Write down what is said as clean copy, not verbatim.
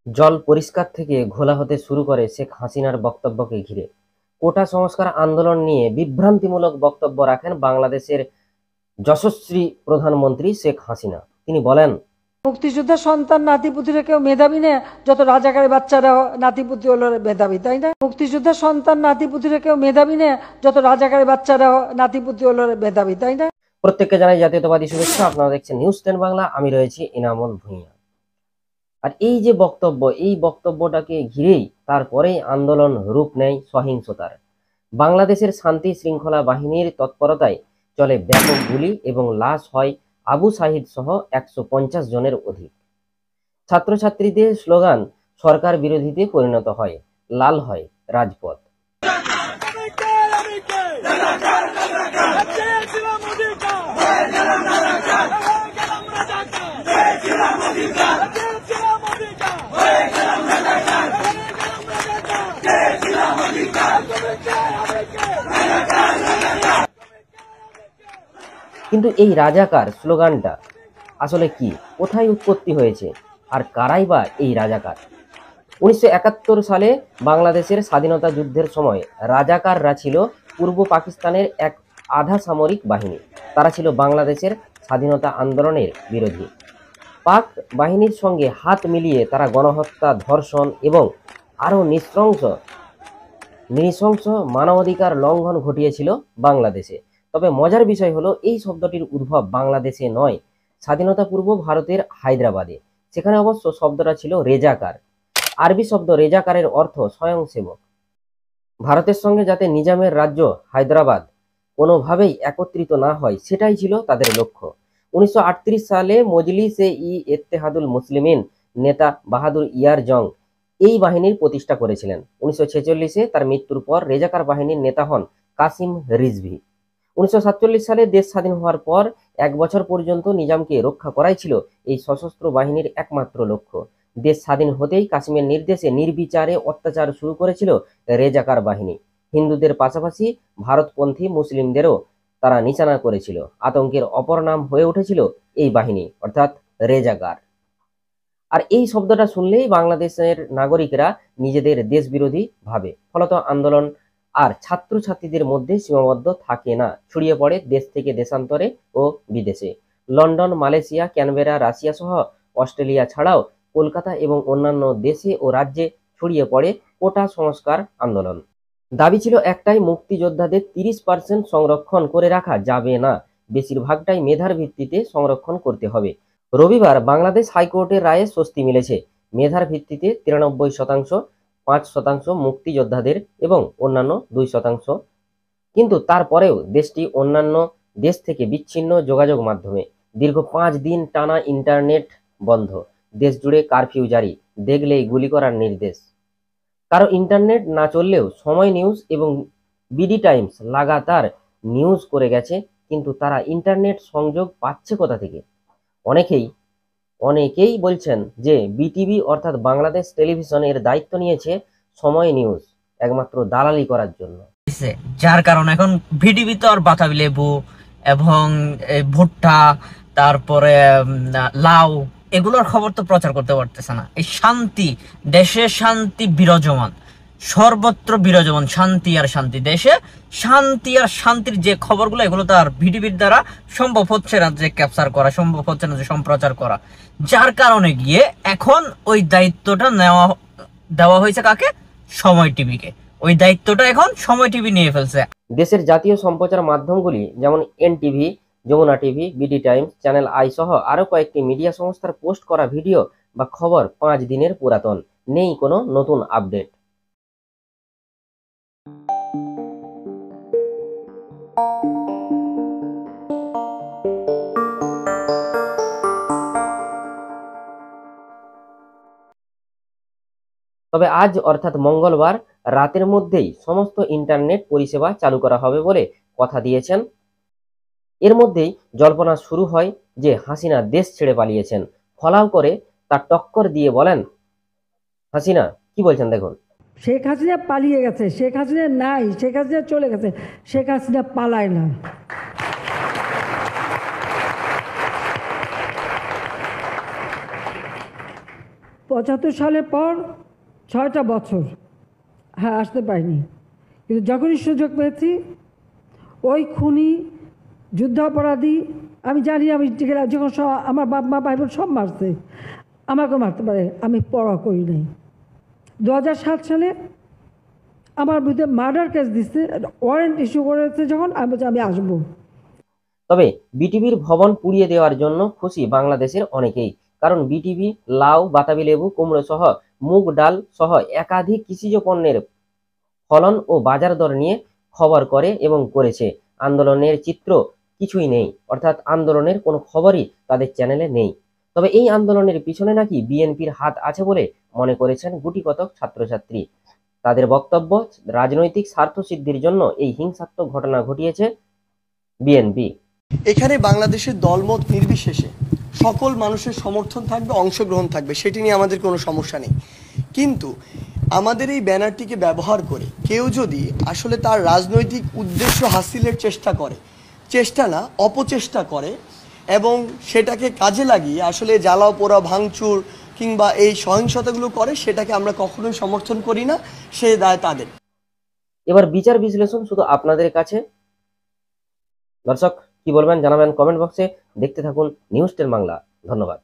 জল পরিষ্কার থেকে ঘোলা হতে শুরু করে শেখ হাসিনার বক্তব্যকে ঘিরে। কোটা সংস্কার আন্দোলন নিয়ে বিভ্রান্তিমূলক বক্তব্য রাখেন বাংলাদেশের যশস্বী প্রধানমন্ত্রী শেখ হাসিনা। তিনি বলেন, মুক্তিযোদ্ধার সন্তান নাতিপুতিরা কেউ মেধাবী না, যত রাজাকারের বাচ্চারা নাতিপুতি হলো মেধাবী, তাই না? মুক্তিযোদ্ধার সন্তান নাতিপুতিরা কেউ মেধাবী না, যত রাজাকারের বাচ্চারা নাতিপুতি হলো মেধাবী, তাই না? প্রত্যেককে জানাই জাতীয়তাবাদী শুভেচ্ছা। আপনারা দেখছেন নিউজ 10 বাংলা, আমি রয়েছি ইনামুল ভূঁইয়া। আর এই যে বক্তব্য, এই বক্তব্যটাকে ঘিরেই তারপরেই আন্দোলন রূপ নেয় সহিংসতার। বাংলাদেশের শান্তি শৃঙ্খলা বাহিনীর তৎপরতায় চলে ব্যাপক গুলি এবং লাশ হয় আবু সাহিদ সহ 150 জনের অধিক। ছাত্রছাত্রীদের স্লোগান সরকার বিরোধীতে পরিণত হয়, লাল হয় রাজপথ। কিন্তু এই রাজাকার স্লোগানটা আসলে কি, কোথায় উৎপত্তি হয়েছে, আর কারাই বা এই রাজাকার? 1971 সালে বাংলাদেশের স্বাধীনতা যুদ্ধের সময় রাজাকাররা ছিল পূর্ব পাকিস্তানের এক আধা সামরিক বাহিনী। তারা ছিল বাংলাদেশের স্বাধীনতা আন্দোলনের বিরোধী। পাক বাহিনীর সঙ্গে হাত মিলিয়ে তারা গণহত্যা, ধর্ষণ এবং আরও নৃশংস মানবাধিকার লঙ্ঘন ঘটিয়েছিল বাংলাদেশে। তবে মজার বিষয় হলো, এই শব্দটির উদ্ভব বাংলাদেশে নয়, স্বাধীনতা পূর্ব ভারতের হায়দ্রাবাদে। সেখানে অবশ্য শব্দটা ছিল রেজাকার। আরবি শব্দ রেজাকারের অর্থ স্বয়ংসেবক। ভারতের সঙ্গে যাতে নিজামের রাজ্য হায়দ্রাবাদ কোনোভাবেই একত্রিত না হয়, সেটাই ছিল তাদের লক্ষ্য। 1938 সালে মজলিসে ইত্তেহাদুল মুসলিমিন নেতা বাহাদুর ইয়ার জং এই বাহিনীর প্রতিষ্ঠা করেছিলেন। 1946-এ তার মৃত্যুর পর রেজাকার বাহিনীর নেতা হন কাসিম রিজভী। 1947 সালে দেশ স্বাধীন হওয়ার পর 1 বছর পর্যন্ত নিজামকে রক্ষা করাই ছিল এই সশস্ত্র বাহিনীর একমাত্র লক্ষ্য। দেশ স্বাধীন হতেই কাসিমের নির্দেশে নির্বিচারে অত্যাচার শুরু করেছিল রেজাকার বাহিনী। হিন্দুদের পাশাপাশি ভারতপন্থী মুসলিমদেরও তারা নিশানা করেছিল। আতঙ্কের অপর নাম হয়ে উঠেছিল এই বাহিনী, অর্থাৎ রেজাকার। আর এই শব্দটা শুনলেই বাংলাদেশের নাগরিকরা নিজেদের দেশবিরোধী ভাবে। ফলত আন্দোলন আর ছাত্রছাত্রীদের মধ্যে সীমাবদ্ধ থাকে না, ছড়িয়ে পড়ে দেশ থেকে দেশান্তরে ও বিদেশে। লন্ডন, মালয়েশিয়া, ক্যানবেরা, রাশিয়া সহ অস্ট্রেলিয়া ছাড়াও কলকাতা এবং অন্যান্য দেশে ও রাজ্যে ছড়িয়ে পড়ে কোটা সংস্কার আন্দোলন। দাবি ছিল একটাই, মুক্তিযোদ্ধাদের 30% সংরক্ষণ করে রাখা যাবে না, বেশিরভাগটাই মেধার ভিত্তিতে সংরক্ষণ করতে হবে। রবিবার বাংলাদেশ হাইকোর্টের রায়ে স্বস্তি মিলেছে। মেধার ভিত্তিতে 93%, 5% মুক্তিযোদ্ধাদের এবং অন্যান্য 2%। কিন্তু তারপরেও দেশটি অন্যান্য দেশ থেকে বিচ্ছিন্ন যোগাযোগ মাধ্যমে। দীর্ঘ 5 দিন টানা ইন্টারনেট বন্ধ, দেশ জুড়ে কারফিউ জারি, দেখলেই গুলি করার নির্দেশ। কারো ইন্টারনেট না চললেও সময় নিউজ এবং বিডি টাইমস লাগাতার নিউজ করে গেছে, কিন্তু তারা ইন্টারনেট সংযোগ পাচ্ছে কোথা থেকে? অনেকেই বলছেন যে বিটিভি অর্থাৎ বাংলাদেশ টেলিভিশন এর দায়িত্ব নিয়েছে সময় নিউজ একমাত্র দালালি করার জন্য। যার কারণে এখন ভিটিভি তো আর বাতাবি লেবু এবং ভুট্টা, তারপরে লাউ, এগুলোর খবর তো প্রচার করতে পারতেছে না। এই শান্তি, দেশে শান্তি বিরাজমান, সর্বত্র বিরাজমান শান্তি আর শান্তি, দেশে শান্তি আর শান্তির যে খবরগুলো, এগুলো তো আর ভিটিভির দ্বারা সম্ভব হচ্ছে না যে ক্যাপচার করা, সম্ভব হচ্ছে না যে সম্প্রচার করা। যার কারণে গিয়ে এখন ওই দায়িত্বটা দেওয়া হয়েছে কাকে? সময় টিভিকে। ওই দায়িত্বটা এখন সময় টিভি নিয়ে ফেলছে। দেশের জাতীয় সম্প্রচার মাধ্যমগুলি যেমন NTV, Jamuna TV, BD Times, Channel i সহ আরো কয়েকটি মিডিয়া সংস্থার পোস্ট করা ভিডিও বা খবর 5 দিনের পুরাতন, নেই কোনো নতুন আপডেট। তবে আজ অর্থাৎ মঙ্গলবার রাতের মধ্যেই সমস্ত ইন্টারনেট পরিষেবা চালু করা হবে বলে কথা দিয়েছেন। এর মধ্যেই জল্পনা শুরু হয় যে হাসিনা দেশ ছেড়ে পালিয়েছেন। ফলাও করে তার টক্কর দিয়ে বলেন হাসিনা, কি বলছেন দেখুন। শেখ হাসিনা পালিয়ে গেছে, শেখ হাসিনা নাই, শেখ হাসিনা চলে গেছে, শেখ হাসিনা পালায় না। 75 সালের পর 6টা বছর হ্যাঁ আসতে পারিনি, কিন্তু যখনই সুযোগ পেয়েছি ওই খুনি যুদ্ধাপরাধী, আমি জানি আমি যখন আমার বাপ মা ভাই বোন সব মারছে, আমাকে মারতে পারে, আমি পরোয়া করি নাই। 2007 সালে আমার বিরুদ্ধে মার্ডার কেস দিচ্ছে, ওয়ারেন্ট ইস্যু করেছে, যখন আমি বলছি আমি আসবো। তবে বিটিভির ভবন পুড়িয়ে দেওয়ার জন্য খুশি বাংলাদেশের অনেকেই, কারণ বিটিভি লাউ, বাতাবি লেবু, কুমড়ো সহ মুগ ডাল সহ একাধিক কৃষিজ পণ্যের ফলন ও বাজার দর নিয়ে খবর করে এবং করেছে। আন্দোলনের চিত্র কিছুই নেই, অর্থাৎ আন্দোলনের কোনো খবরই তাদের চ্যানেলে নেই। তবে এই আন্দোলনের পিছনে নাকি বিএনপির হাত আছে বলে মনে করেছেন গুটিকতক ছাত্রছাত্রী। তাদের বক্তব্য, রাজনৈতিক স্বার্থ সিদ্ধির জন্য এই হিংসাত্মক ঘটনা ঘটিয়েছে বিএনপি। এখানে বাংলাদেশের দলমত নির্বিশেষে সকল মানুষের সমর্থন থাকবে, অংশগ্রহণ থাকবে, সেটি নিয়ে আমাদের কোনো সমস্যা নেই। কিন্তু আমাদের এই ব্যানারটিকে ব্যবহার করে কেউ যদি আসলে তার রাজনৈতিক উদ্দেশ্য হাসিলের চেষ্টা করে, চেষ্টা না অপচেষ্টা করে, এবং সেটাকে কাজে লাগিয়ে আসলে জ্বালাও পোড়া ভাঙচুর কিংবা এই সহিংসতাগুলো করে, সেটাকে আমরা কখনোই সমর্থন করি না, সে দায় তাদের। এবার বিচার বিশ্লেষণ শুধু আপনাদের কাছে। দর্শক কি বলবেন জানাবেন কমেন্ট বক্সে। দেখতে থাকুন নিউজ 10 বাংলা। ধন্যবাদ।